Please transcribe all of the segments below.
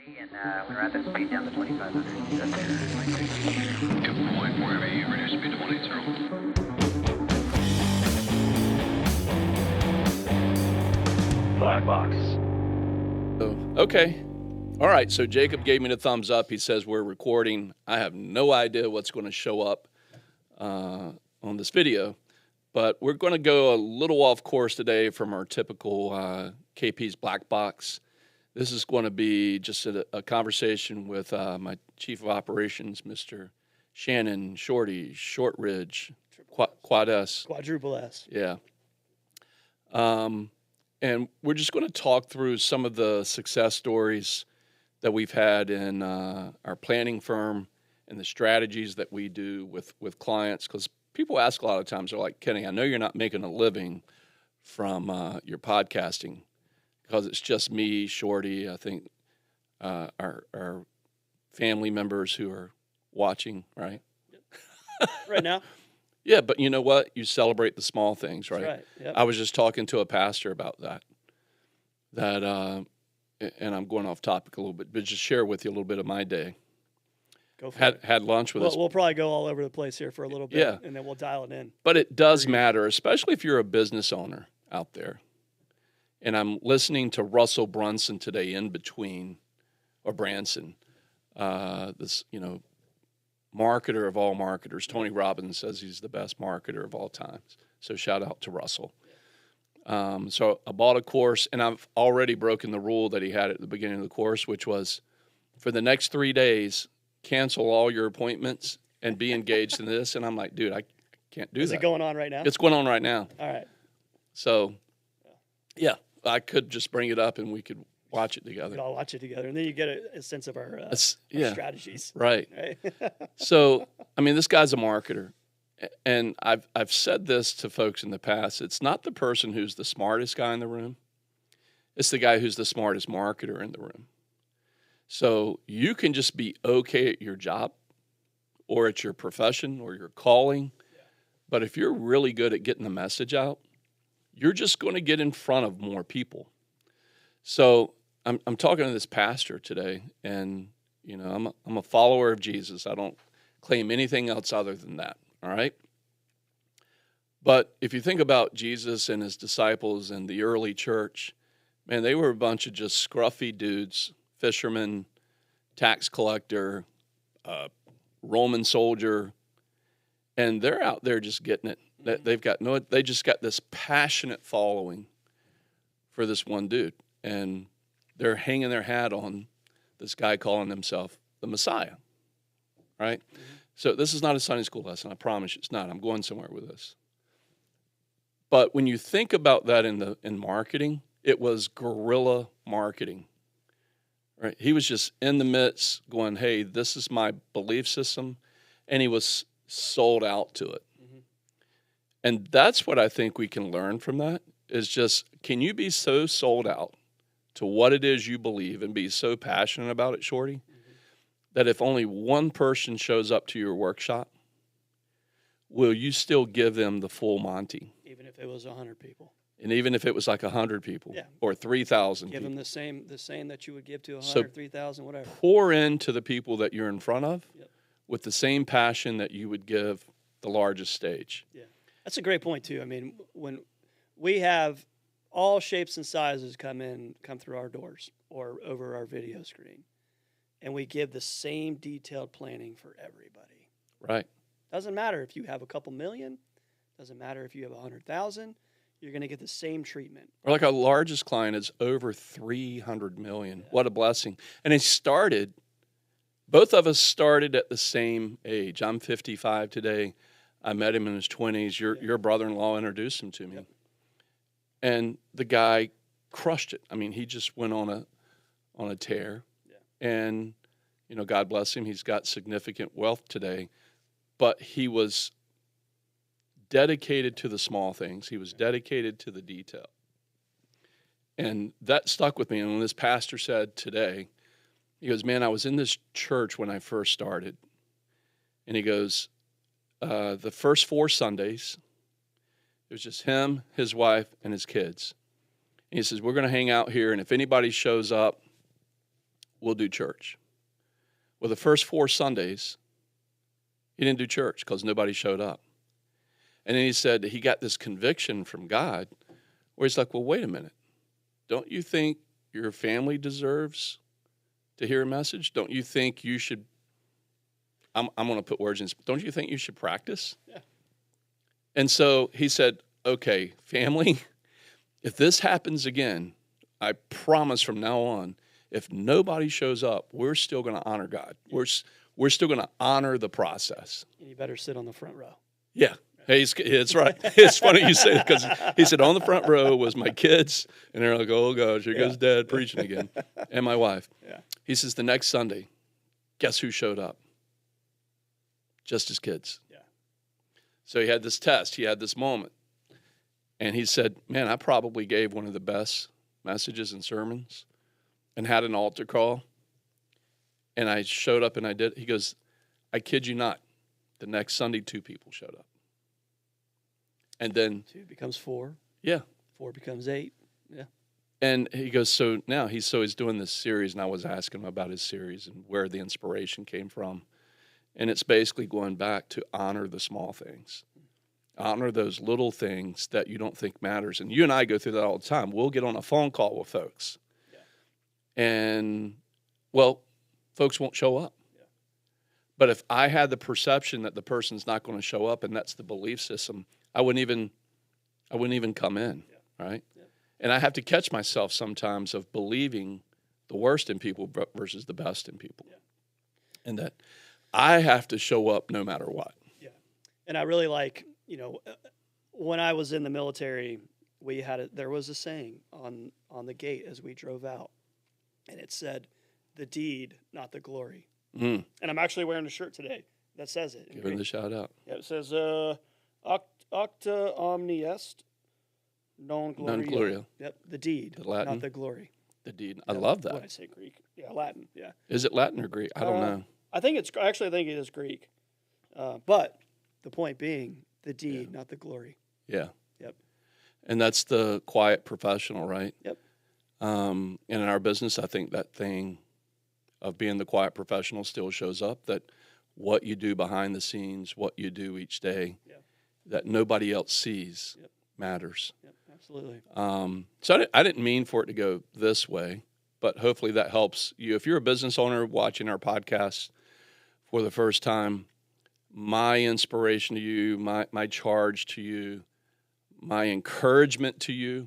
And we're at the speed down to 2,500. Good point. Wherever you reduce speed to 180. Blackbox. Okay. All right. So Jacob gave me the thumbs up. He says we're recording. I have no idea what's going to show up on this video, but we're going to go a little off course today from our typical KP's Blackbox. This is going to be just a conversation with my Chief of Operations, Mr. Shannon Shortridge, Quad S. Quadruple S. Yeah. And we're just going to talk through some of the success stories that we've had in our planning firm and the strategies that we do with clients. Because people ask a lot of times, they're like, Kenny, I know you're not making a living from your podcasting because it's just me, Shorty, I think our family members who are watching, right? Right now? Yeah, but you know what? You celebrate the small things, right? That's right. Yep. I was just talking to a pastor about that, and I'm going off topic a little bit, but just share with you a little bit of my day. Go for it. Had lunch with us. We'll probably go all over the place here for a little bit, Yeah. and then we'll dial it in. But it does matter, especially if you're a business owner out there. And I'm listening to Russell Brunson today in between, or Branson, this, marketer of all marketers. Tony Robbins says he's the best marketer of all times. So shout out to Russell. So I bought a course, and I've already broken the rule that he had at the beginning of the course, which was for the next 3 days, cancel all your appointments and be engaged in this. And I'm like, dude, I can't do that. Is it going on right now? It's going on right now. All right. So, yeah, I could just bring it up and we could watch it We together. could all watch it together, and then you get a sense of our strategies. Right. Right? So, I mean, this guy's a marketer. And I've said this to folks in the past. It's not the person who's the smartest guy in the room. It's the guy who's the smartest marketer in the room. So you can just be okay at your job or at your profession or your calling. Yeah. But if you're really good at getting the message out, you're just going to get in front of more people. So I'm talking to this pastor today, and I'm a follower of Jesus. I don't claim anything else other than that. All right. But if you think about Jesus and his disciples and the early church, man, they were a bunch of just scruffy dudes, fishermen, tax collector, Roman soldier, and they're out there just getting it. They just got this passionate following for this one dude, and they're hanging their hat on this guy calling himself the Messiah, right? Mm-hmm. So this is not a Sunday school lesson. I promise you it's not. I'm going somewhere with this. But when you think about that in marketing, it was guerrilla marketing, right? He was just in the midst going, hey, this is my belief system, and he was sold out to it. Mm-hmm. And that's what I think we can learn from that is just, can you be so sold out to what it is you believe and be so passionate about it, Shorty, that if only one person shows up to your workshop, will you still give them the full Monty? Even if it was 100 people. And even if it was like 100 people or 3,000 people. Give them the same that you would give to 100, 3,000, whatever. Pour into the people that you're in front of with the same passion that you would give the largest stage. Yeah, that's a great point, too. I mean, when we have all shapes and sizes come through our doors or over our video screen, and we give the same detailed planning for everybody. Right. Doesn't matter if you have a couple million. Doesn't matter if you have 100,000. You're going to get the same treatment. Or like our largest client is over 300 million. Yeah. What a blessing. And both of us started at the same age. I'm 55 today. I met him in his 20s. Your brother-in-law introduced him to me. Yep. And the guy crushed it. I mean, he just went on a tear. And, God bless him, he's got significant wealth today. But he was dedicated to the small things. He was dedicated to the detail. And that stuck with me. And when this pastor said today, he goes, man, I was in this church when I first started. And he goes, the first 4 Sundays, it was just him, his wife, and his kids. And he says, we're going to hang out here, and if anybody shows up, we'll do church. Well, the first 4 Sundays, he didn't do church because nobody showed up. And then he said he got this conviction from God where he's like, well, wait a minute. Don't you think your family deserves to hear a message? Don't you think you should, I'm going to put words in, don't you think you should practice? Yeah. And so he said, okay, family, if this happens again, I promise from now on, if nobody shows up, we're still going to honor God. We're still going to honor the process. And you better sit on the front row. Yeah. Hey, it's right. It's funny you say that because he said on the front row was my kids, and they're like, oh, gosh, here goes Dad preaching again, and my wife. Yeah. He says the next Sunday, guess who showed up? Just his kids. Yeah. So he had this test. He had this moment. And he said, man, I probably gave one of the best messages and sermons and had an altar call. And I showed up and I did. He goes, I kid you not. The next Sunday, 2 people showed up. And then 2 becomes 4. Yeah. 4 becomes 8. Yeah. And he goes, so now he's doing this series, and I was asking him about his series and where the inspiration came from. And it's basically going back to honor the small things. Honor those little things that you don't think matters. And you and I go through that all the time. We'll get on a phone call with folks. Yeah. And, well, folks won't show up. Yeah. But if I had the perception that the person's not going to show up, and that's the belief system, I wouldn't even come in, right? Yeah. And I have to catch myself sometimes of believing the worst in people versus the best in people. Yeah. And that I have to show up no matter what. Yeah. And I really like, when I was in the military, there was a saying on the gate as we drove out, and it said, the deed, not the glory. Mm. And I'm actually wearing a shirt today that says it. Give him the shout out. Yeah, it says, Acta omni est, non gloria. Non gloria. Yep, the deed, the Latin. not the glory. The deed. I love that. What did I say, Greek? Yeah, Latin, yeah. Is it Latin or Greek? I don't know. I think it is Greek. But the point being, the deed, not the glory. Yeah. Yep. And that's the quiet professional, right? Yep. And in our business, I think that thing of being the quiet professional still shows up, that what you do behind the scenes, what you do each day, that nobody else sees matters. Yep, absolutely. So I didn't mean for it to go this way, but hopefully that helps you. If you're a business owner watching our podcast for the first time, my inspiration to you, my charge to you, my encouragement to you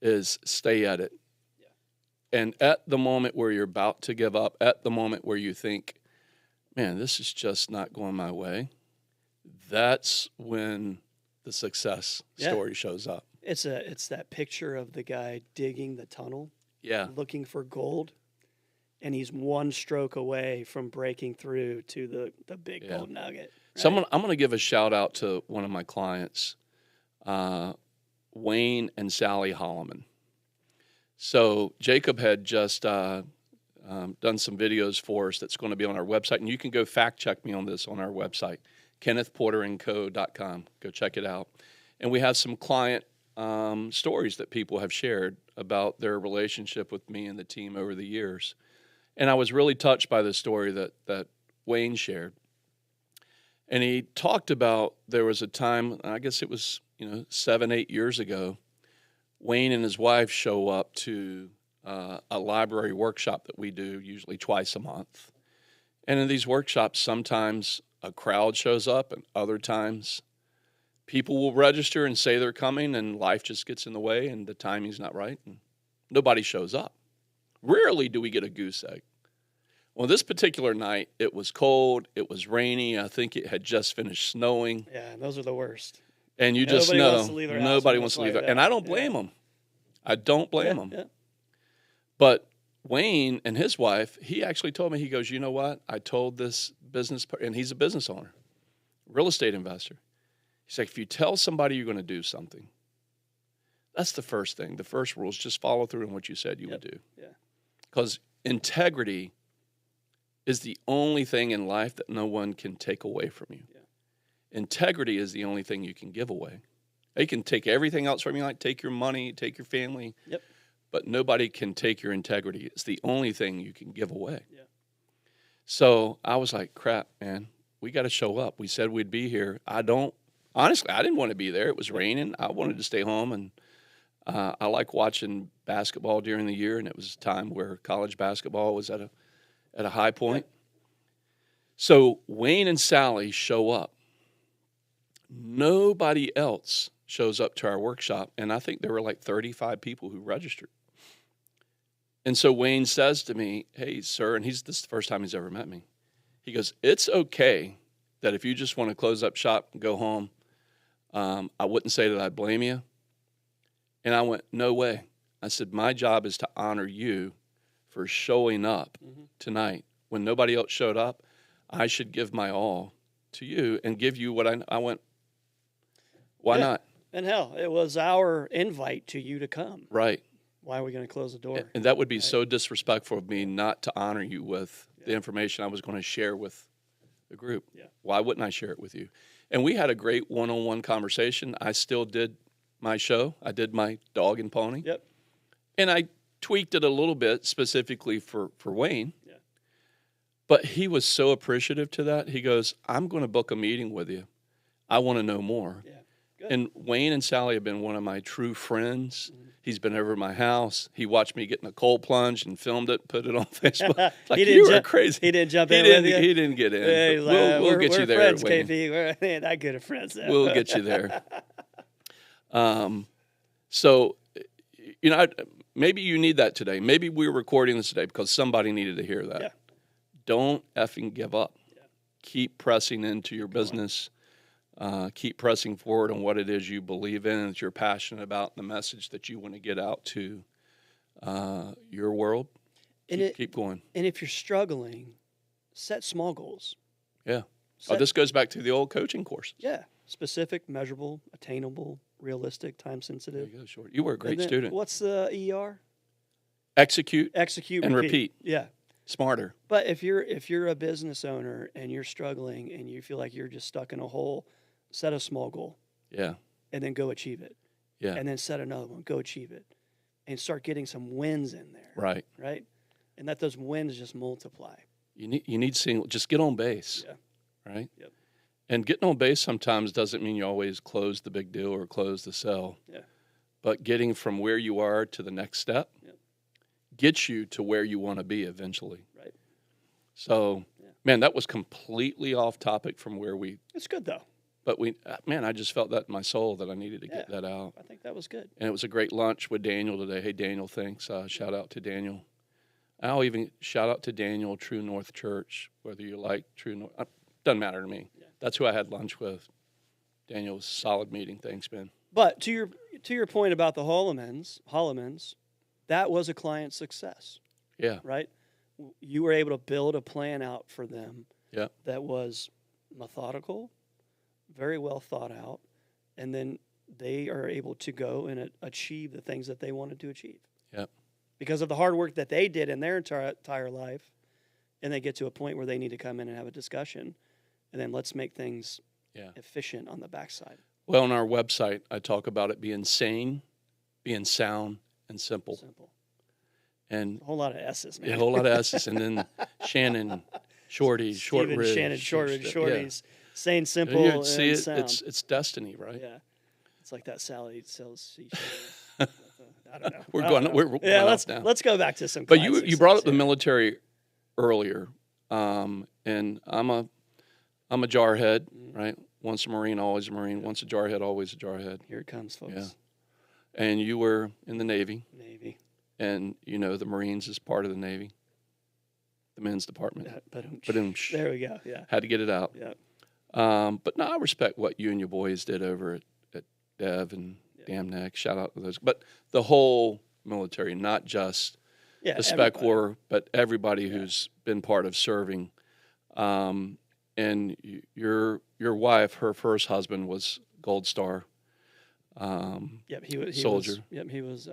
is stay at it. Yeah. And at the moment where you're about to give up, at the moment where you think, man, this is just not going my way, that's when the success story shows up. It's that picture of the guy digging the tunnel, looking for gold, and he's one stroke away from breaking through to the big gold nugget. Right? So I'm going to give a shout out to one of my clients, Wayne and Sally Holloman. So Jacob had just done some videos for us that's going to be on our website, and you can go fact check me on this on our website, KennethPorterandCo.com. Go check it out. And we have some client stories that people have shared about their relationship with me and the team over the years. And I was really touched by the story that Wayne shared. And he talked about there was a time, I guess it was 7-8 years ago, Wayne and his wife show up to a library workshop that we do usually twice a month. And in these workshops, sometimes a crowd shows up, and other times people will register and say they're coming, and life just gets in the way, and the timing's not right, and nobody shows up. Rarely do we get a goose egg. Well, this particular night, it was cold, it was rainy, I think it had just finished snowing. Yeah, those are the worst. And you just know nobody wants to leave there. And I don't blame them. I don't blame them. Yeah. But Wayne and his wife, he actually told me, he goes, you know what? I told this business, and he's a business owner, real estate investor. He's like, if you tell somebody you're going to do something, that's the first thing. The first rule is just follow through on what you said you would do. Yeah. Because integrity is the only thing in life that no one can take away from you. Yeah. Integrity is the only thing you can give away. They can take everything else from you, like take your money, take your family. Yep. but nobody can take your integrity. It's the only thing you can give away. Yeah. So I was like, crap, man, we got to show up. We said we'd be here. Honestly, I didn't want to be there. It was raining. I wanted to stay home, and I like watching basketball during the year, and it was a time where college basketball was at a high point. So Wayne and Sally show up. Nobody else shows up to our workshop, and I think there were like 35 people who registered. And so Wayne says to me, hey, sir, and this is the first time he's ever met me. He goes, it's okay that if you just want to close up shop and go home, I wouldn't say that I blame you. And I went, no way. I said, my job is to honor you for showing up tonight. When nobody else showed up, I should give my all to you and give you what I went, why not? And hell, it was our invite to you to come. Right. Why are we going to close the door? And that would be so disrespectful of me not to honor you with the information I was going to share with the group. Yeah. Why wouldn't I share it with you? And we had a great one-on-one conversation. I still did my show. I did my dog and pony. Yep. And I tweaked it a little bit specifically for Wayne. Yeah. But he was so appreciative to that. He goes, I'm going to book a meeting with you. I want to know more. Yeah. Good. And Wayne and Sally have been one of my true friends. He's been over at my house. He watched me get in a cold plunge and filmed it, put it on Facebook. Like, you were crazy. He didn't jump in with you? He didn't get in. Yeah, he's like, we'll get we're you there, friends, Wayne. KP. We're not good at friends. Though. We'll get you there. So, maybe you need that today. Maybe we're recording this today because somebody needed to hear that. Yeah. Don't effing give up. Yeah. Keep pressing into your business. Keep pressing forward on what it is you believe in and that you're passionate about, the message that you want to get out to your world. Keep going. And if you're struggling, set small goals. Yeah. This goes back to the old coaching courses. Yeah. Specific, measurable, attainable, realistic, time sensitive. There you go, Short. You were a great student. What's the ER? Execute, and repeat. Yeah. Smarter. But if you're a business owner and you're struggling and you feel like you're just stuck in a hole, set a small goal. Yeah. And then go achieve it. Yeah. And then set another one, go achieve it. And start getting some wins in there. Right. Right? And let those wins just multiply. You need just get on base. Yeah. Right? Yep. And getting on base sometimes doesn't mean you always close the big deal or close the sell. Yeah. But getting from where you are to the next step gets you to where you want to be eventually. Right. So, man, that was completely off topic from where we... It's good, though. But I just felt that in my soul that I needed to get that out. I think that was good. And it was a great lunch with Daniel today. Hey, Daniel, thanks. Shout out to Daniel. I'll even shout out to Daniel, True North Church, whether you like True North. Doesn't matter to me. Yeah. That's who I had lunch with. Daniel was a solid meeting. Thanks, Ben. But to your point about the Hollemans, that was a client success. Yeah. Right? You were able to build a plan out for them that was methodical, very well thought out, and then they are able to go and achieve the things that they wanted to achieve. Yep. Because of the hard work that they did in their entire life, and they get to a point where they need to come in and have a discussion, and then let's make things efficient on the backside. Well, on our website, I talk about it being sane, being sound, and simple. And a whole lot of S's, man. A whole lot of S's. And then Shannon Shortridge, Shortridge. Shannon Shortridge, Shorties. Sane, simple, and sound. It's destiny, right? Yeah. It's like that Sally sells seashells. I don't know. We're going off now. Let's go back to some. But you brought up the military earlier, and I'm a jarhead, right? Once a Marine, always a Marine. Once a jarhead, always a jarhead. Here it comes, folks. Yeah. And you were in the Navy. Navy. And the Marines is part of the Navy. The men's department. There we go. Yeah. Had to get it out. Yeah. But no, I respect what you and your boys did over at Dev and Dam Neck. Shout out to those. But the whole military, not just the Spec Corps, but everybody who's been part of serving. And your wife, her first husband was Gold Star. He was soldier. He was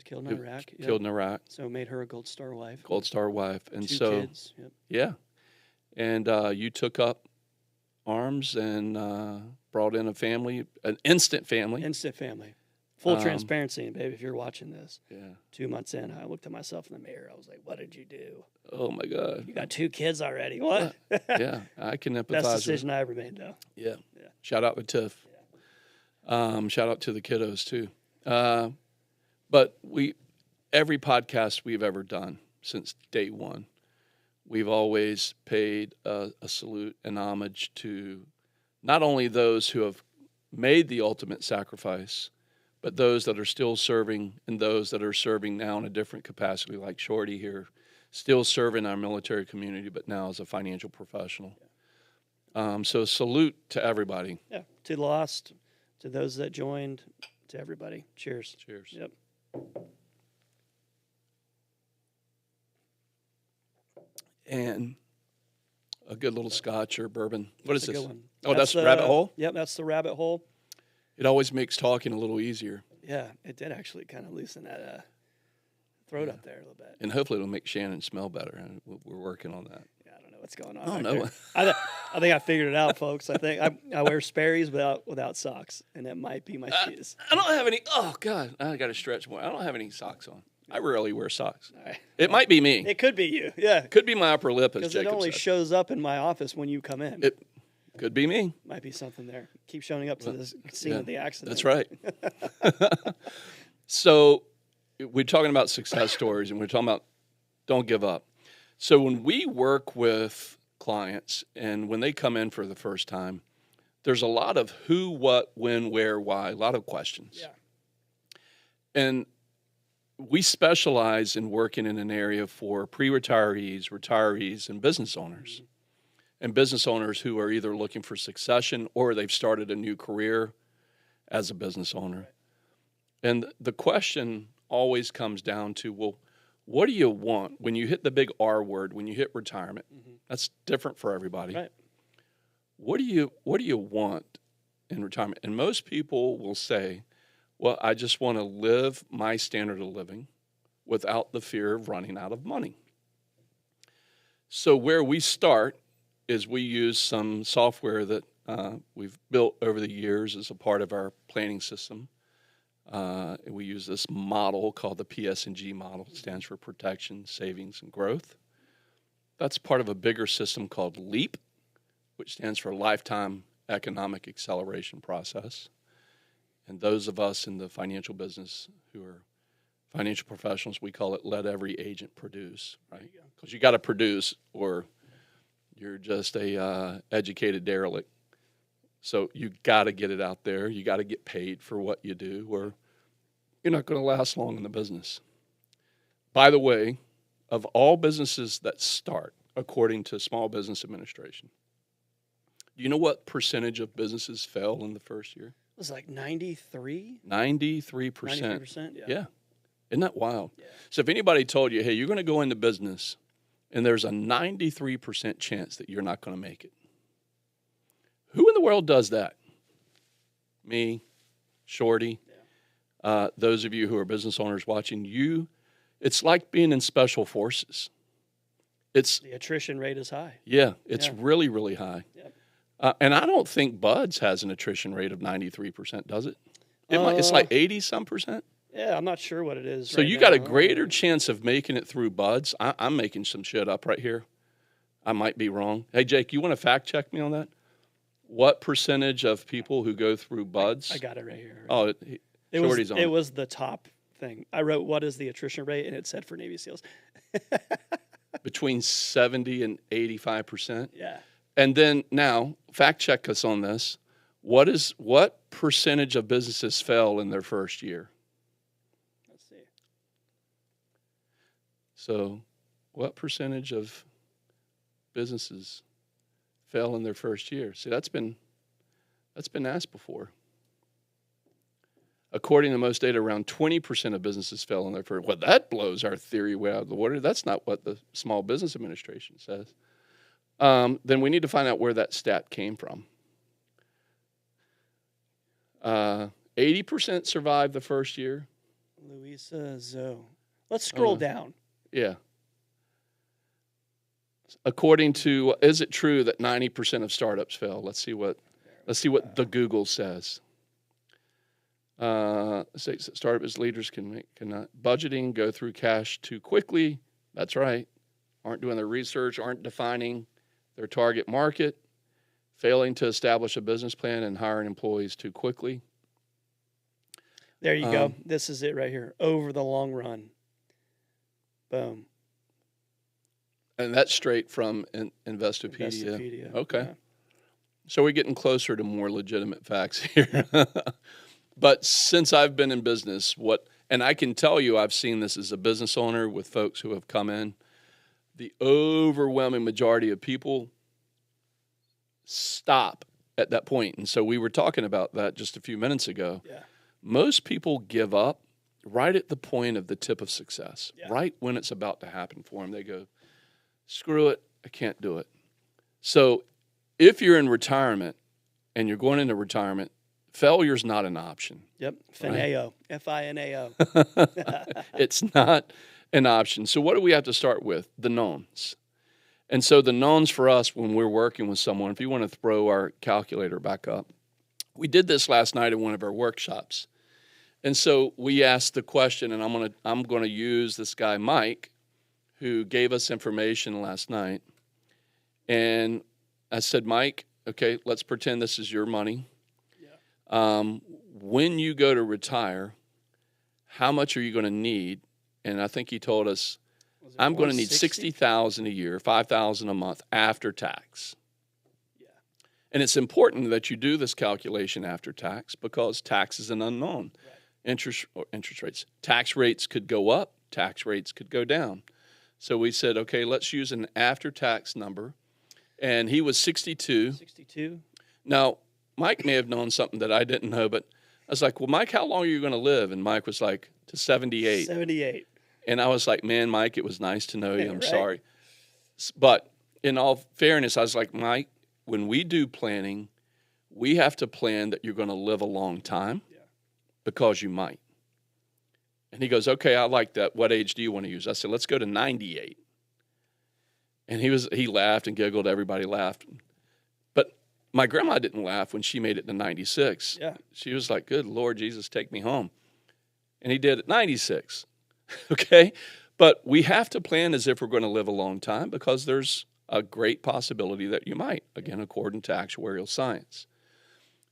killed in Iraq. Killed in Iraq. So made her a Gold Star wife. Gold Star wife, and 2 so kids. Yep. Yeah, and you took up arms and brought in a family, an instant family. Instant family. Full transparency, and babe, if you're watching this, Yeah. 2 months in, I looked at myself in the mirror. I was like, "What did you do? Oh my God. You got 2 kids already? What?" Yeah, I can empathize. Best with decision I ever made, though. Yeah. Yeah. Shout out to Tiff. Shout out to the kiddos too. But every podcast we've ever done since day one, we've always paid a salute and homage to not only those who have made the ultimate sacrifice, but those that are still serving and those that are serving now in a different capacity, like Shorty here, still serving our military community, but now as a financial professional. So salute to everybody. Yeah, to the lost, to those that joined, to everybody. Cheers. Cheers. Yep. And a good little scotch or bourbon. What is That's a this? good one. Oh, that's Rabbit Hole? Yep, that's the Rabbit Hole. It always makes talking a little easier. Yeah, it did actually kind of loosen that throat up there a little bit. And hopefully it'll make Shannon smell better. And we're working on that. Yeah, I don't know what's going on. I don't back know. there. I think I figured it out, folks. I think I wear Sperry's without socks, and that might be my shoes. I don't have any. Oh, God. I got to stretch more. I don't have any socks on. I rarely wear socks. All right. It might be me. It could be you, yeah. Could be my upper lip, as Because it Jacob only said. shows up in my office when you come in. It could be me. Might be something there. Keep showing up to the scene Yeah, of the accident. That's right. So we're talking about success stories, and we're talking about don't give up. So when we work with clients and when they come in for the first time, there's a lot of who, what, when, where, why, a lot of questions. Yeah. And we specialize in working in an area for pre-retirees, retirees, and business owners. And business owners who are either looking for succession or they've started a new career as a business owner. And the question always comes down to, well, what do you want when you hit the big R word, when you hit retirement? That's different for everybody. Right. What do you want in retirement? And most people will say, well, I just want to live my standard of living without the fear of running out of money. So where we start is we use some software that we've built over the years as a part of our planning system. And we use this model called the PS&G model. It stands for Protection, Savings, and Growth. That's part of a bigger system called LEAP, which stands for Lifetime Economic Acceleration Process. And those of us in the financial business who are financial professionals, we call it let every agent produce, right? Because you got to produce or you're just a educated derelict. So you got to get it out there. You got to get paid for what you do or you're not going to last long in the business. By the way, of all businesses that start, according to Small Business Administration, do you know what percentage of businesses fail in the first year? It was like 93? 93%. 93%? Yeah. Isn't that wild? Yeah. So if anybody told you, hey, you're going to go into business and there's a 93% chance that you're not going to make it, who in the world does that? Me, Shorty, those of you who are business owners watching, it's like being in special forces. The attrition rate is high. Yeah, it's Yeah. really, really high. Yep. And I don't think Bud's has an attrition rate of 93%, does it? It's like 80-some%. Yeah, I'm not sure what it is. So right you got a now. greater chance of making it through Bud's. I'm making some shit up right here. I might be wrong. Hey, Jake, you want to fact check me on that? What percentage of people who go through Bud's? I got it right here. Oh, Shorty's on it was the top thing. I wrote, what is the attrition rate? And it said for Navy SEALs. Between 70 and 85%. Yeah. And then now, fact check us on this. What percentage of businesses fail in their first year? Let's see. So, what percentage of businesses fail in their first year? See, that's been asked before. According to most data, around 20% of businesses fail in their first. Well, that blows our theory way out of the water. That's not what the Small Business Administration says. Then we need to find out where that stat came from. 80% survive the first year. Louisa Zoe. Let's scroll down. Yeah. According to, is it true that 90% of startups fail? Let's see what the Google says. Startup as leaders cannot budgeting, go through cash too quickly. That's right. Aren't doing their research, aren't defining their target market, failing to establish a business plan and hiring employees too quickly. There you go. This is it right here. Over the long run. Boom. And that's straight from Investopedia. Investopedia. Okay. Yeah. So we're getting closer to more legitimate facts here. But since I've been in business, and I can tell you I've seen this as a business owner with folks who have come in, the overwhelming majority of people stop at that point. And so we were talking about that just a few minutes ago. Yeah. Most people give up right at the point of the tip of success, right when it's about to happen for them. They go, screw it, I can't do it. So if you're in retirement and you're going into retirement, failure's not an option. Yep. Finao. Right? Finao. It's not an option. So what do we have to start with? The knowns. And so the knowns for us when we're working with someone, if you want to throw our calculator back up, we did this last night in one of our workshops. And so we asked the question, and I'm going to use this guy, Mike, who gave us information last night. And I said, Mike, okay, let's pretend this is your money. When you go to retire, how much are you going to need? And I think he told us, I'm going to need $60,000 a year, $5,000 a month after tax. Yeah. And it's important that you do this calculation after tax because tax is an unknown. Right. Interest rates. Tax rates could go up, tax rates could go down. So we said, okay, let's use an after-tax number. And he was 62. 62. Now, Mike may have known something that I didn't know, but I was like, well, Mike, how long are you going to live? And Mike was like, to 78. 78. And I was like, man, Mike, it was nice to know you. I'm right? sorry. But in all fairness, I was like, Mike, when we do planning, we have to plan that you're going to live a long time because you might. And he goes, okay, I like that. What age do you want to use? I said, let's go to 98. And he laughed and giggled. Everybody laughed. But my grandma didn't laugh when she made it to 96. Yeah. She was like, good Lord Jesus, take me home. And he did at 96. Okay? But we have to plan as if we're going to live a long time because there's a great possibility that you might, again, according to actuarial science.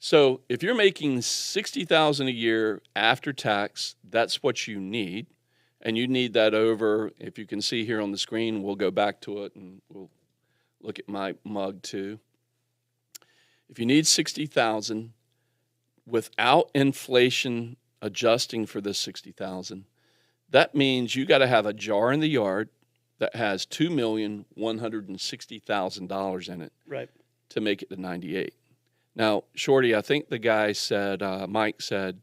So if you're making $60,000 a year after tax, that's what you need. And you need that over, if you can see here on the screen, we'll go back to it and we'll look at my mug too. If you need $60,000 without inflation adjusting for this $60,000, that means you got to have a jar in the yard that has $2,160,000 in it to make it to 98. Now, Shorty, I think the guy said, Mike said,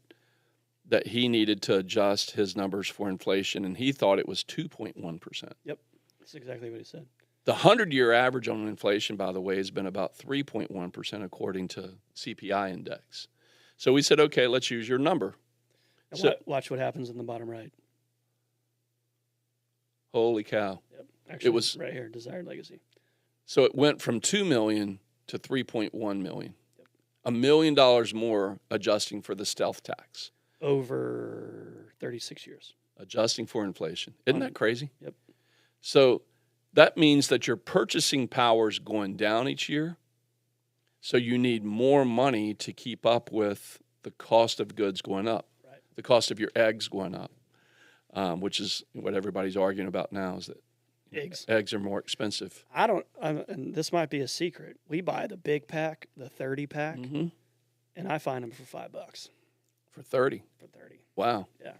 that he needed to adjust his numbers for inflation, and he thought it was 2.1%. Yep, that's exactly what he said. The 100-year average on inflation, by the way, has been about 3.1% according to CPI index. So we said, okay, let's use your number. So, watch what happens in the bottom right. Holy cow. Yep. Actually, it was right here, desired legacy. So it went from $2 million to $3.1 million. Yep. $1 million more adjusting for the stealth tax. Over 36 years. Adjusting for inflation. Isn't that crazy? Yep. So that means that your purchasing power is going down each year. So you need more money to keep up with the cost of goods going up. Right. The cost of your eggs going up, which is what everybody's arguing about now is that eggs are more expensive. And this might be a secret. We buy the big pack, the 30 pack, and I find them for $5. For 30? For 30. Wow. Yeah.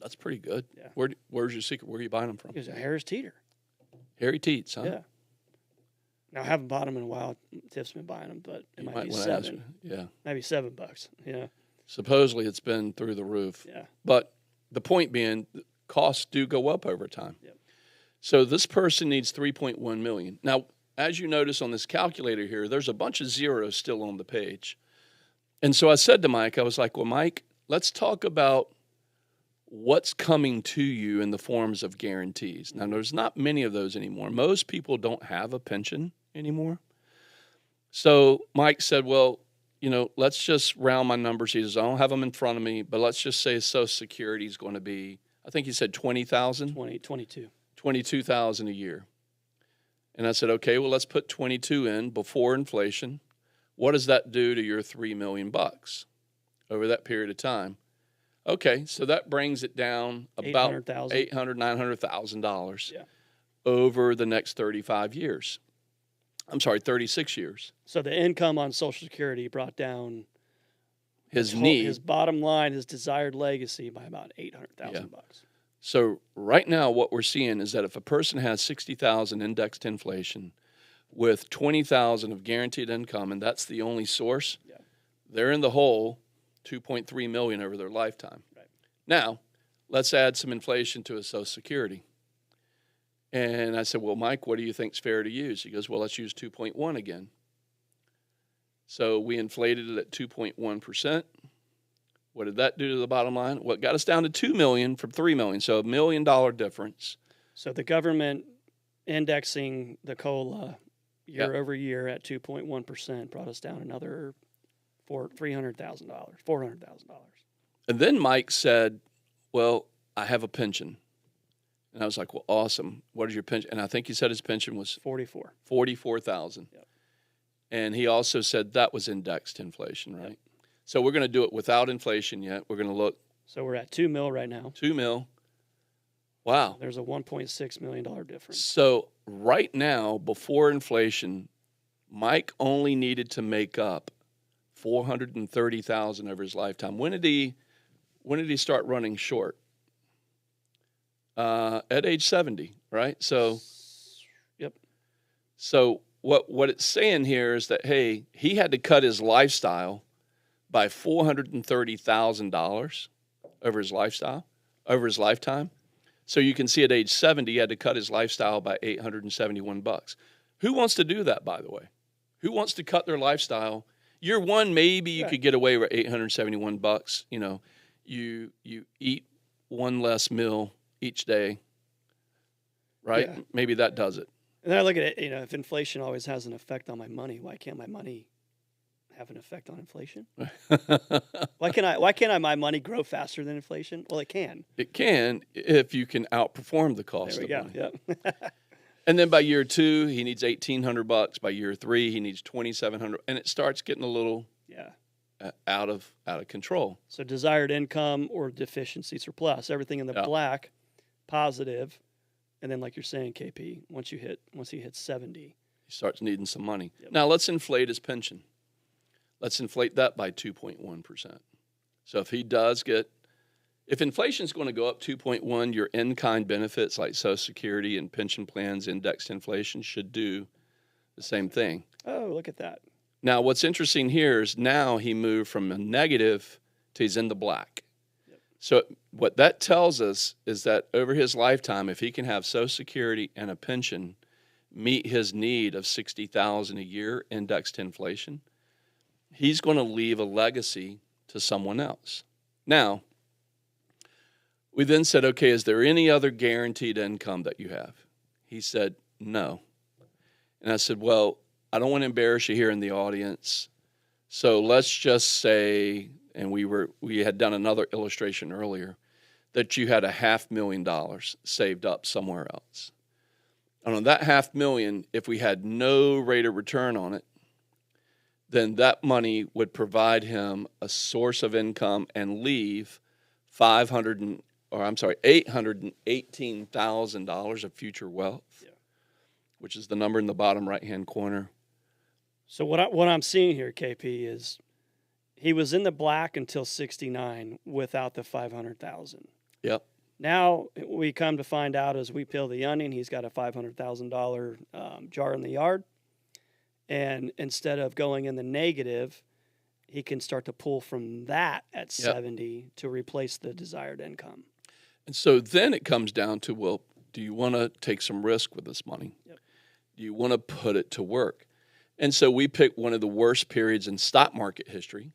That's pretty good. Yeah. Where's your secret? Where are you buying them from? It was a Harris Teeter. Harry Teets, huh? Yeah. Now, I haven't bought them in a while. Tiff's been buying them, but it might be $7. Yeah. Maybe $7. Yeah. Supposedly it's been through the roof. Yeah. But the point being, costs do go up over time. Yep. So this person needs $3.1 million. Now, as you notice on this calculator here, there's a bunch of zeros still on the page. And so I said to Mike, I was like, well, Mike, let's talk about what's coming to you in the forms of guarantees. Now, there's not many of those anymore. Most people don't have a pension anymore. So Mike said, well, let's just round my numbers. He says, I don't have them in front of me, but let's just say Social Security is going to be, I think he said 20,000? 22. 22,000 a year. And I said, okay, well, let's put 22 in before inflation. What does that do to your $3 million over that period of time? Okay, so that brings it down about $800,000, $900,000 over the next 36 years. So the income on Social Security brought down his bottom line, his desired legacy by about $800,000. So right now what we're seeing is that if a person has 60,000 indexed inflation with 20,000 of guaranteed income, and that's the only source, they're in the hole $2.3 million over their lifetime. Right. Now, let's add some inflation to his Social Security. And I said, well, Mike, what do you think's fair to use? He goes, well, let's use 2.1 again. So we inflated it at 2.1%. What did that do to the bottom line? Well, it got us down to $2 million from $3 million, so $1 million difference. So the government indexing the COLA year over year at 2.1% brought us down another $400,000. And then Mike said, well, I have a pension. And I was like, well, awesome. What is your pension? And I think he said his pension was $44,000. Yep. And he also said that was indexed inflation, right? Yep. So we're going to do it without inflation yet. We're going to look. So we're at $2 million right now. $2 million. Wow. There's a $1.6 million difference. So right now, before inflation, Mike only needed to make up $430,000 over his lifetime. When did he start running short? At age 70, right? So, yep. So what it's saying here is that, hey, he had to cut his lifestyle by $430,000 over his lifetime. So you can see at age 70, he had to cut his lifestyle by $871. Who wants to do that, by the way? Who wants to cut their lifestyle? Year one, maybe you could get away with $871. You eat one less meal each day, right? Yeah. Maybe that does it. And then I look at it, if inflation always has an effect on my money, why can't my money have an effect on inflation? Why can't my money grow faster than inflation? Well, it can. It can if you can outperform the cost of money. Yep. And then by year 2, he needs $1,800. By year 3, he needs $2,700, and it starts getting a little out of control. So desired income or deficiency surplus, everything in the black, positive, and then like you're saying, KP, once he hits 70, he starts needing some money. Yep. Now let's inflate his pension. Let's inflate that by 2.1%. So if inflation is going to go up 2.1, your in-kind benefits like Social Security and pension plans, indexed inflation should do the same thing. Oh, look at that. Now, what's interesting here is now he moved from a negative to he's in the black. Yep. So what that tells us is that over his lifetime, if he can have Social Security and a pension meet his need of $60,000 a year indexed inflation, he's going to leave a legacy to someone else. Now, we then said, okay, is there any other guaranteed income that you have? He said, no. And I said, well, I don't want to embarrass you here in the audience. So let's just say, and we had done another illustration earlier, that you had $500,000 saved up somewhere else. And on that $500,000, if we had no rate of return on it, then that money would provide him a source of income and leave $818,000 of future wealth, which is the number in the bottom right-hand corner. So what I'm seeing here, KP, is he was in the black until 69 without the $500,000. Yep. Now we come to find out as we peel the onion, he's got a $500,000 jar in the yard. And instead of going in the negative, he can start to pull from that at 70 to replace the desired income. And so then it comes down to, well, do you want to take some risk with this money? Yep. Do you want to put it to work? And so we picked one of the worst periods in stock market history,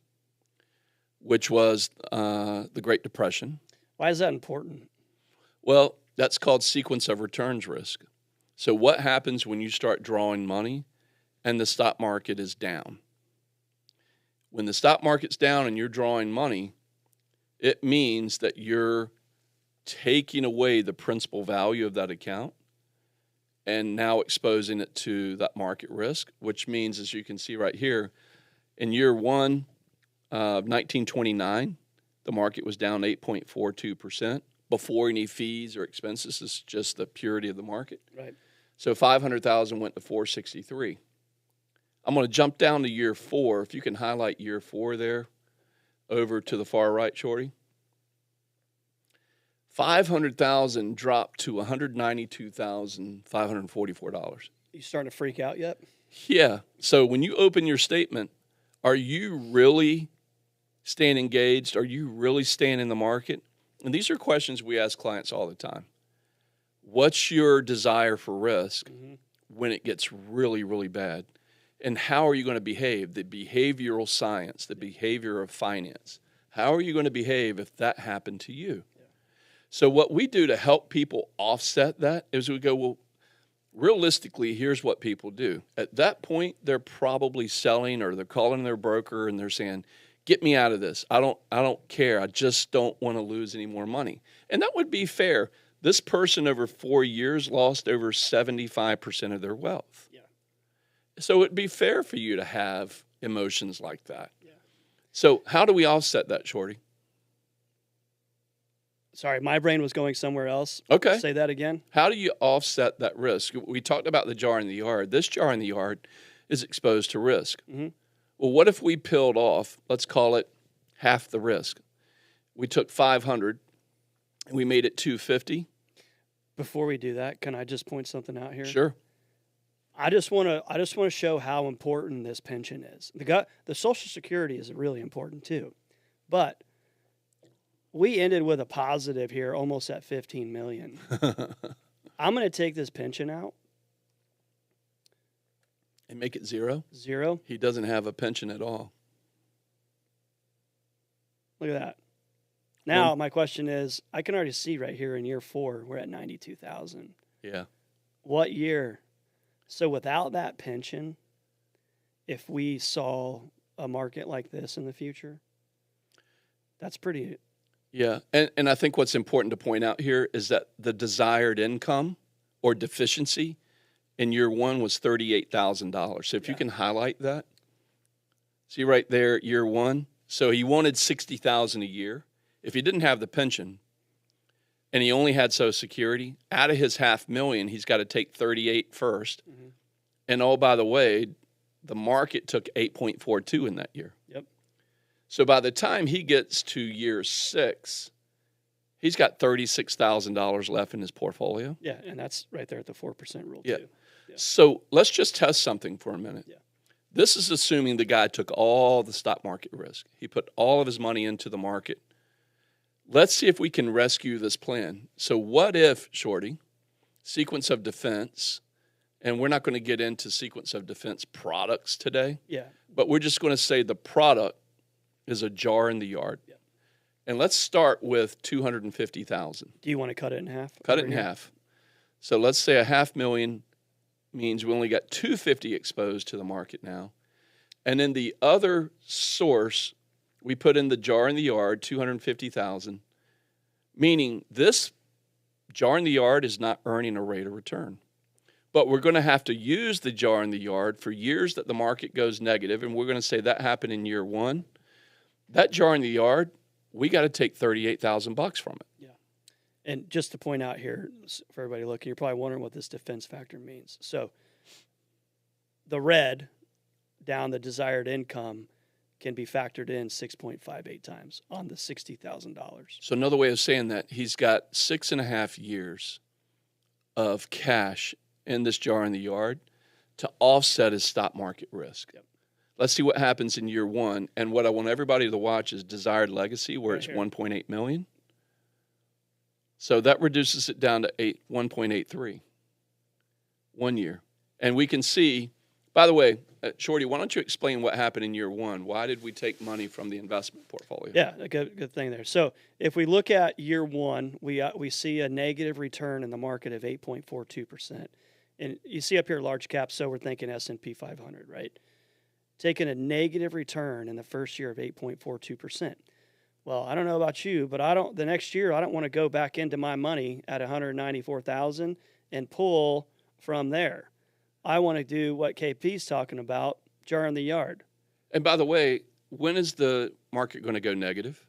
which was the Great Depression. Why is that important? Well, that's called sequence of returns risk. So what happens when you start drawing money and the stock market is down? When the stock market's down and you're drawing money, it means that you're taking away the principal value of that account and now exposing it to that market risk, which means, as you can see right here, in year one of 1929, the market was down 8.42% before any fees or expenses. This is just the purity of the market. Right. So 500,000 went to 463. I'm going to jump down to year 4. If you can highlight year 4 there over to the far right, Shorty. 500,000 dropped to $192,544. You starting to freak out yet? Yeah. So when you open your statement, are you really staying engaged? Are you really staying in the market? And these are questions we ask clients all the time. What's your desire for risk when it gets really, really bad? And how are you going to behave? The behavioral science, the behavior of finance. How are you going to behave if that happened to you? Yeah. So what we do to help people offset that is we go, well, realistically, here's what people do. At that point, they're probably selling or they're calling their broker and they're saying, get me out of this. I don't care. I just don't want to lose any more money. And that would be fair. This person over 4 years lost over 75% of their wealth. Yeah. So it'd be fair for you to have emotions like that. Yeah. So how do we offset that, Shorty? Sorry, my brain was going somewhere else. Okay. Say that again. How do you offset that risk? We talked about the jar in the yard. This jar in the yard is exposed to risk. Mm-hmm. Well, what if we peeled off, let's call it half the risk? We took 500 and we made it 250. Before we do that, can I just point something out here? Sure. I just want to show how important this pension is. The Social Security is really important too, but we ended with a positive here, almost at 15 million. I'm going to take this pension out and make it zero. Zero. He doesn't have a pension at all. Look at that. Now my question is, I can already see right here in year 4 we're at 92,000. Yeah. What year? So without that pension, if we saw a market like this in the future, that's pretty. Yeah, and I think what's important to point out here is that the desired income or deficiency in year 1 was $38,000. So if you can highlight that, see right there, year 1. So he wanted $60,000 a year. If he didn't have the pension and he only had Social Security, out of his $500,000, he's got to take 38 first. Mm-hmm. And oh, by the way, the market took 8.42 in that year. Yep. So by the time he gets to year 6, he's got $36,000 left in his portfolio. Yeah, and that's right there at the 4% rule yeah. too. Yeah. So let's just test something for a minute. Yeah. This is assuming the guy took all the stock market risk. He put all of his money into the market. Let's see if we can rescue this plan. So what if, Shorty, sequence of defense, and we're not going to get into sequence of defense products today. Yeah. But we're just going to say the product is a jar in the yard. Yeah. And let's start with 250,000. Do you want to cut it in half? Cut it in half. So let's say $500,000 means we only got 250 exposed to the market now. And then the other source, we put in the jar in the yard, 250,000, meaning this jar in the yard is not earning a rate of return. But we're going to have to use the jar in the yard for years that the market goes negative, and we're going to say that happened in year 1. That jar in the yard, we got to take $38,000 from it. Yeah. And just to point out here, for everybody looking, you're probably wondering what this defense factor means. So the red down the desired income can be factored in 6.58 times on the $60,000. So another way of saying that, he's got 6.5 years of cash in this jar in the yard to offset his stock market risk. Yep. Let's see what happens in year 1. And what I want everybody to watch is desired legacy, where it's 1.8 million. So that reduces it down to 1.83. 1 year. And we can see, by the way, Shorty, why don't you explain what happened in year 1? Why did we take money from the investment portfolio? Yeah, a good thing there. So if we look at year 1, we see a negative return in the market of 8.42%. And you see up here large cap, so we're thinking S&P 500, right? taking a negative return in the first year of 8.42%. Well, I don't know about you, but the next year I don't want to go back into my money at 194,000 and pull from there. I want to do what KP's talking about, jar in the yard. And by the way, when is the market going to go negative?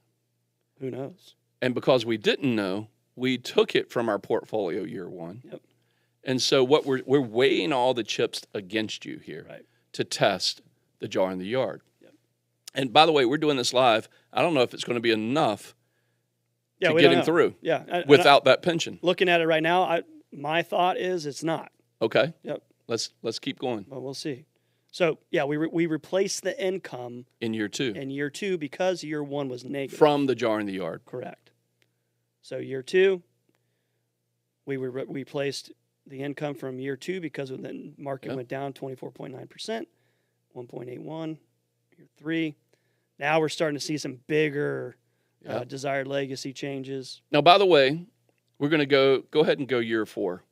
Who knows? And because we didn't know, we took it from our portfolio year one. Yep. And so what we're weighing all the chips against you here Right. to test the jar in the yard. Yep. And by the way, we're doing this live. I don't know if it's going to be enough to we get don't him know. through Yeah. without that pension. Looking at it right now, my thought is it's not. Okay. Yep. Let's keep going. Well, we'll see. So, yeah, we replaced the income In year two. in year two because year one was negative. From the jar in the yard. Correct. So year two, we replaced the income from year two because the market went down 24.9%, 1.81, year three. Now we're starting to see some bigger desired legacy changes. Now, by the way, we're going to go ahead and go year four.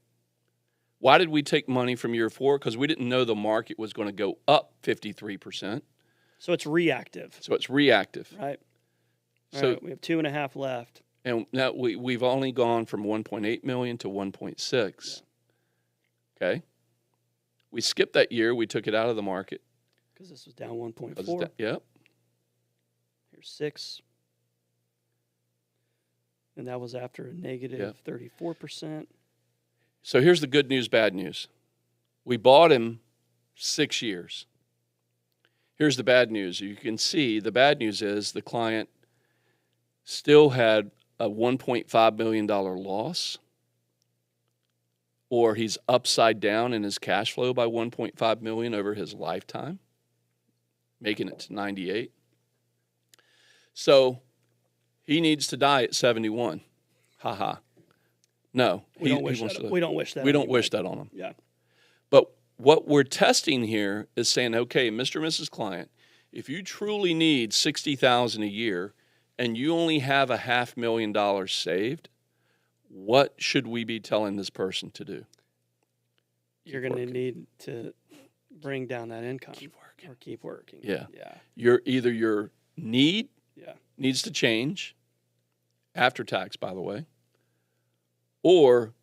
Why did we take money from year four? Because we didn't know the market was going to go up 53%. So it's reactive. So it's reactive. Right. All So right, we have 2.5 left. And now we've only gone from 1.8 million to 1.6. Yeah. Okay. We skipped that year. We took it out of the market. Because this was down 1.4. Yep. Here's 6. And that was after a negative 34%. So here's the good news, bad news. We bought him 6 years. Here's the bad news. You can see the bad news is the client still had a $1.5 million loss, or he's upside down in his cash flow by $1.5 million over his lifetime, making it to 98. So he needs to die at 71. Ha ha. No, We don't wish that. We don't wish that on him. Yeah. But what we're testing here is saying, okay, Mr. and Mrs. Client, if you truly need $60,000 a year and you only have $500,000 saved, what should we be telling this person to do? You're going to need to bring down that income. Keep working. Or keep working. Yeah. Yeah. Your need Yeah. needs to change, after tax, by the way, or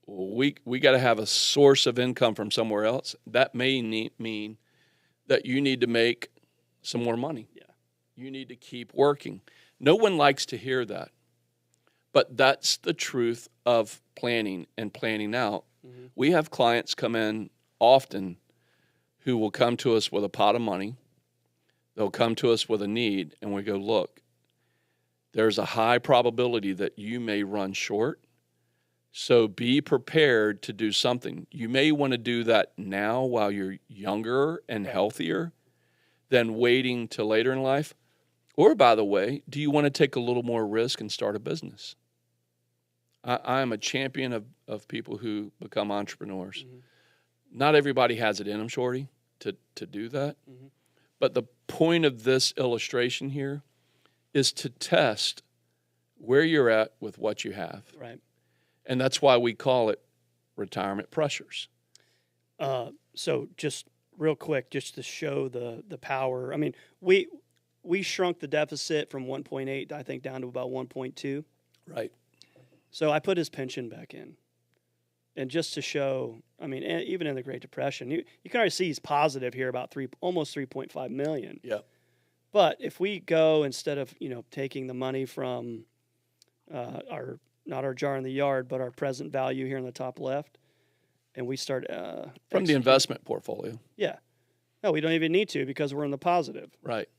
we got to have a source of income from somewhere else. That may mean that you need to make some more money. Yeah. You need to keep working. No one likes to hear that, but that's the truth of planning and planning out. Mm-hmm. We have clients come in often who will come to us with a pot of money. They'll come to us with a need, and we go, look, there's a high probability that you may run short. So be prepared to do something. You may want to do that now while you're younger and healthier than waiting till later in life. Or, by the way, do you want to take a little more risk and start a business? I am a champion of people who become entrepreneurs. Mm-hmm. Not everybody has it in them, Shorty, to do that. Mm-hmm. But the point of this illustration here is to test where you're at with what you have. Right. And that's why we call it retirement pressures. So just real quick, just to show the power. I mean, we shrunk the deficit from 1.8, I think, down to about 1.2. Right. So I put his pension back in. And just to show, I mean, even in the Great Depression, you can already see he's positive here about almost 3.5 million. Yeah. But if we go, instead of, taking the money from not our jar in the yard, but our present value here in the top left, and we start from the investment portfolio. Yeah. No, we don't even need to because we're in the positive. Right.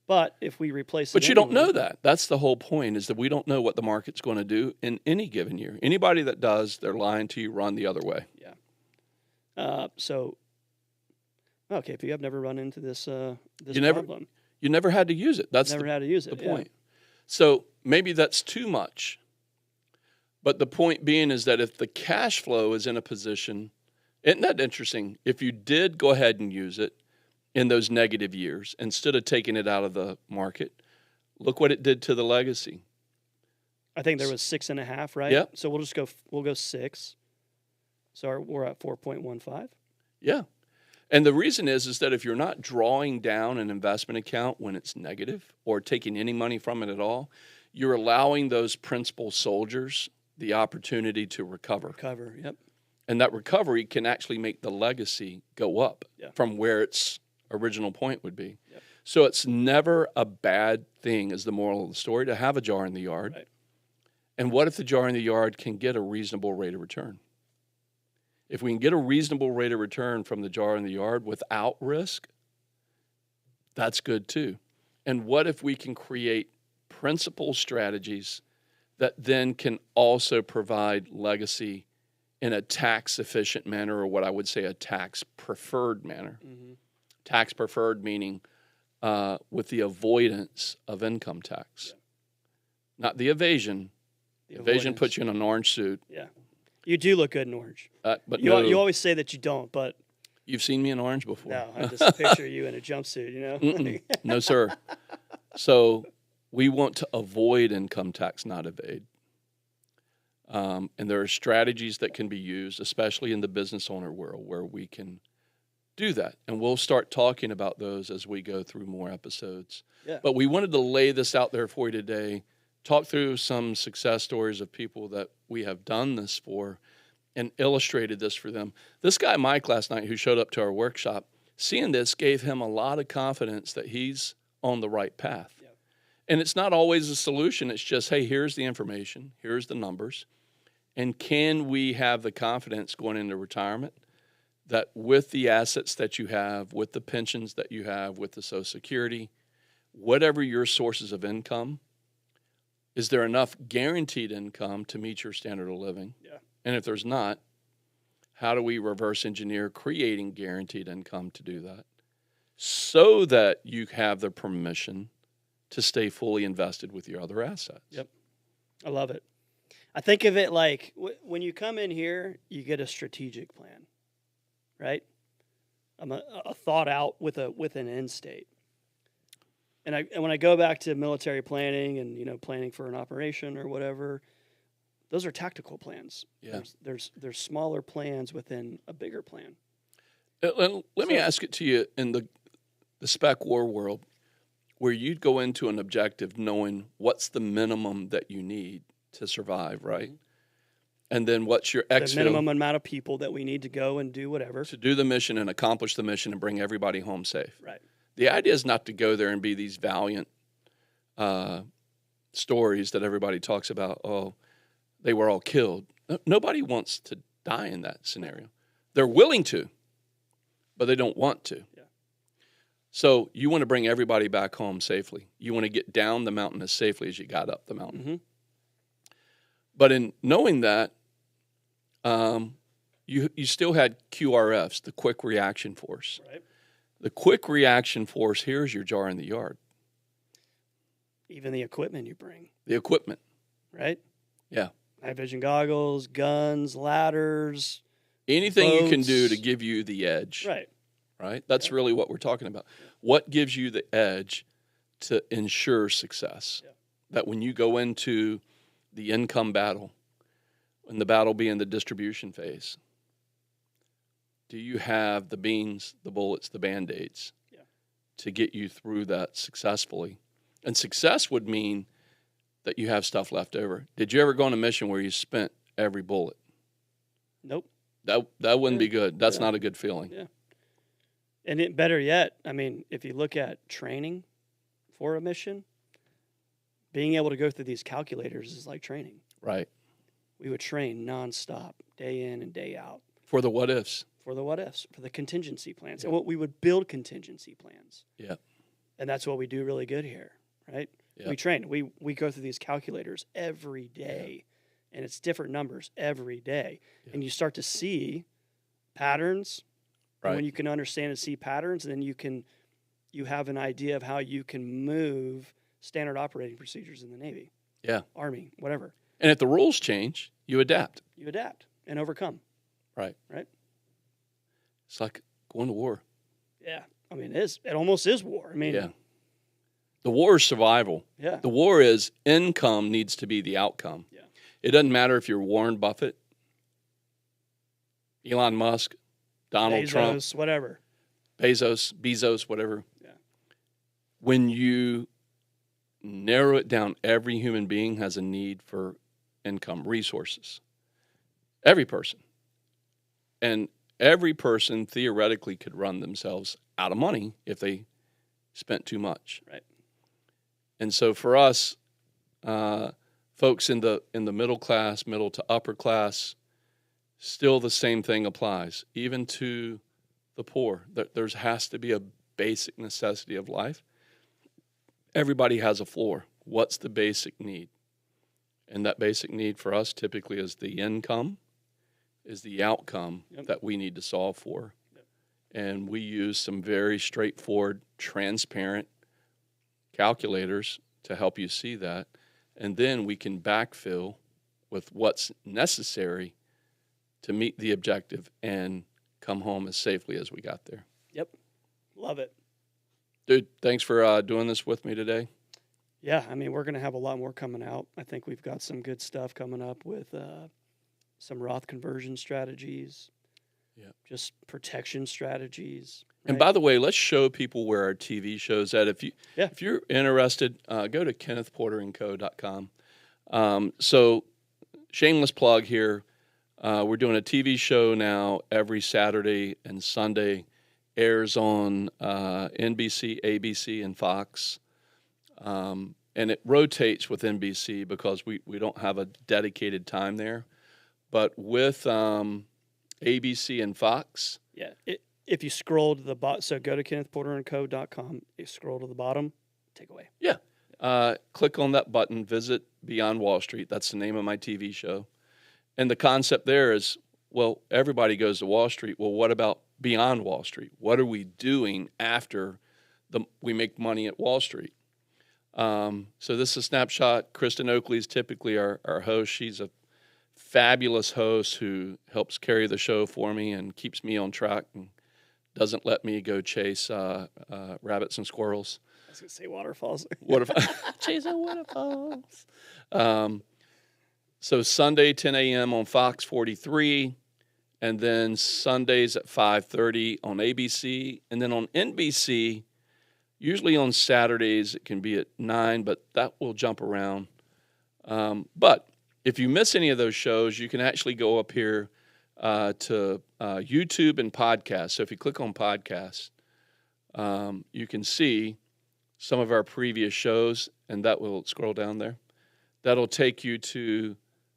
But if we replace But it you don't know that. That's the whole point, is that we don't know what the market's going to do in any given year. Anybody that does, they're lying to you, run the other way. Yeah. Okay, if I've never run into this problem. You never had to use it. That's never had to use it. The point. So maybe that's too much. But the point being is that if the cash flow is in a position, isn't that interesting? If you did go ahead and use it in those negative years, instead of taking it out of the market, look what it did to the legacy. I think there was 6.5, right? Yep. So we'll go 6. So we're at 4.15. Yeah. And the reason is that if you're not drawing down an investment account when it's negative or taking any money from it at all, you're allowing those principal soldiers the opportunity to recover. Yep. And that recovery can actually make the legacy go up from where its original point would be. Yep. So it's never a bad thing, is the moral of the story, to have a jar in the yard. Right. And what if the jar in the yard can get a reasonable rate of return? If we can get a reasonable rate of return from the jar in the yard without risk, that's good too. And what if we can create principal strategies that then can also provide legacy in a tax-efficient manner, or what I would say a tax-preferred manner? Mm-hmm. Tax-preferred meaning with the avoidance of income tax. Not the evasion. The evasion puts you in an orange suit. Yeah. You do look good in orange. But you, no, you always say that you don't, but you've seen me in orange before. no, I just picture you in a jumpsuit, you know? No, sir. So we want to avoid income tax, not evade. And there are strategies that can be used, especially in the business owner world, where we can do that. And we'll start talking about those as we go through more episodes. Yeah. But we wanted to lay this out there for you today, talk through some success stories of people that we have done this for and illustrated this for them. This guy, Mike, last night, who showed up to our workshop, seeing this gave him a lot of confidence that he's on the right path. Yeah. And it's not always a solution. It's just, hey, here's the information, here's the numbers. And can we have the confidence going into retirement that with the assets that you have, with the pensions that you have, with the Social Security, whatever your sources of income, is there enough guaranteed income to meet your standard of living? Yeah. And if there's not, how do we reverse engineer creating guaranteed income to do that so that you have the permission to stay fully invested with your other assets? Yep. I love it. I think of it like when you come in here, you get a strategic plan, right? A thought out with an end state. And when I go back to military planning and planning for an operation or whatever, those are tactical plans. Yeah. There's smaller plans within a bigger plan. Let me ask it to you in the spec war world, where you'd go into an objective knowing what's the minimum that you need to survive, right? Mm-hmm. And then what's your exfil? The minimum amount of people that we need to go and do whatever. To do the mission and accomplish the mission and bring everybody home safe. Right. The idea is not to go there and be these valiant stories that everybody talks about. Oh, they were all killed. Nobody wants to die in that scenario. They're willing to, but they don't want to. Yeah. So you want to bring everybody back home safely. You want to get down the mountain as safely as you got up the mountain. Mm-hmm. But in knowing that, you still had QRFs, the quick reaction force. Right. The quick reaction force, here's your jar in the yard. Even the equipment you bring. The equipment. Right? Yeah. Night vision goggles, guns, ladders. Anything boats. You can do to give you the edge. Right. Right? That's really what we're talking about. What gives you the edge to ensure success? Yeah. That when you go into the income battle, and the battle being the distribution phase, do you have the beans, the bullets, the Band-Aids to get you through that successfully? And success would mean that you have stuff left over. Did you ever go on a mission where you spent every bullet? Nope. That wouldn't be good. That's not a good feeling. Yeah. And better yet, I mean, if you look at training for a mission, being able to go through these calculators is like training. Right. We would train nonstop, day in and day out. For the what ifs. For the what ifs, for the contingency plans. And we would build contingency plans. Yeah. And that's what we do really good here, right? Yeah. We train. We go through these calculators every day, and it's different numbers every day. Yeah. And you start to see patterns. Right. And when you can understand and see patterns, then you have an idea of how you can move standard operating procedures in the Navy. Yeah. Army, whatever. And if the rules change, you adapt. You adapt and overcome. Right. Right? It's like going to war. Yeah. I mean, it almost is war. I mean, yeah. The war is survival. Yeah. The war is income needs to be the outcome. Yeah. It doesn't matter if you're Warren Buffett, Elon Musk, Donald Bezos, Trump, whatever. Bezos, whatever. Yeah. When you narrow it down, every human being has a need for income, resources. Every person. And every person theoretically could run themselves out of money if they spent too much. Right. And so for us, folks in the middle class, middle to upper class, still the same thing applies, even to the poor. There has to be a basic necessity of life. Everybody has a floor. What's the basic need? And that basic need for us typically is the income, is the outcome that we need to solve for. Yep. And we use some very straightforward, transparent calculators to help you see that. And then we can backfill with what's necessary to meet the objective and come home as safely as we got there. Yep. Love it. Dude, thanks for doing this with me today. Yeah, I mean, we're going to have a lot more coming out. I think we've got some good stuff coming up with some Roth conversion strategies, just protection strategies. Right? And by the way, let's show people where our TV show's at. If you're interested, go to kennethporterandco.com. So, shameless plug here. We're doing a TV show now every Saturday and Sunday. Airs on NBC, ABC, and Fox. And it rotates with NBC because we don't have a dedicated time there. But with ABC and Fox. Yeah. If you scroll to the bottom, so go to kennethporterandco.com, you scroll to the bottom, take away. Yeah. Click on that button, visit Beyond Wall Street. That's the name of my TV show. And the concept there is, well, everybody goes to Wall Street. Well, what about beyond Wall Street? What are we doing after we make money at Wall Street? So this is a snapshot. Kristen Oakley is typically our host. She's a fabulous host who helps carry the show for me and keeps me on track and doesn't let me go chase rabbits and squirrels. I was going to say waterfalls. Chasing waterfalls. So Sunday, 10 a.m. on Fox 43, and then Sundays at 5:30 on ABC, and then on NBC, usually on Saturdays it can be at 9, but that will jump around. But if you miss any of those shows, you can actually go up here to YouTube and podcasts. So if you click on podcasts, you can see some of our previous shows, and that will scroll down there. That'll take you to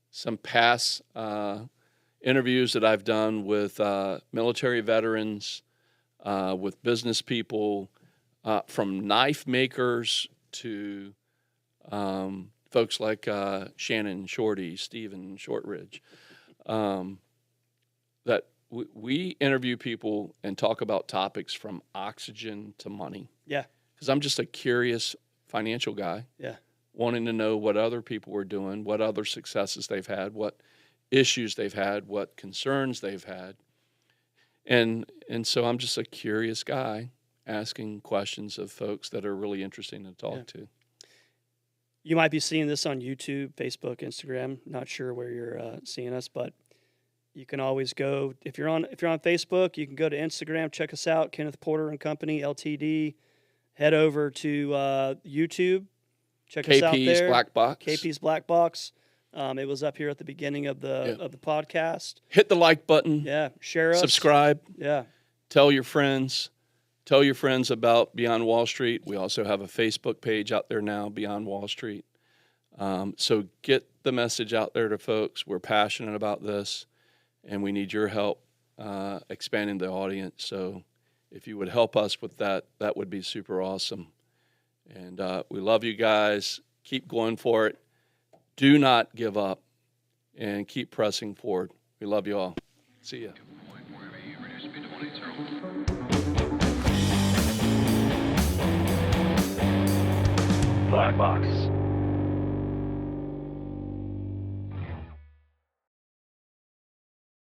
some past interviews that I've done with military veterans, with business people, from knife makers to folks like Shannon Shortridge, Stephen Shortridge, that we interview people and talk about topics from oxygen to money. Yeah. Because I'm just a curious financial guy. Yeah. Wanting to know what other people are doing, what other successes they've had, what issues they've had, what concerns they've had. And so I'm just a curious guy asking questions of folks that are really interesting to talk to. You might be seeing this on YouTube, Facebook, Instagram. Not sure where you're seeing us, but you can always go. If you're on Facebook, you can go to Instagram, check us out, Kenneth Porter and Company Ltd. Head over to YouTube. Check us out there. Blackbox. KP's Blackbox. It was up here at the beginning of the podcast. Hit the like button. Yeah, share us. Subscribe. Yeah. Tell your friends. Tell your friends about Beyond Wall Street. We also have a Facebook page out there now, Beyond Wall Street. So get the message out there to folks. We're passionate about this, and we need your help expanding the audience. So if you would help us with that, that would be super awesome. And we love you guys. Keep going for it. Do not give up and keep pressing forward. We love you all. See ya. Blackbox.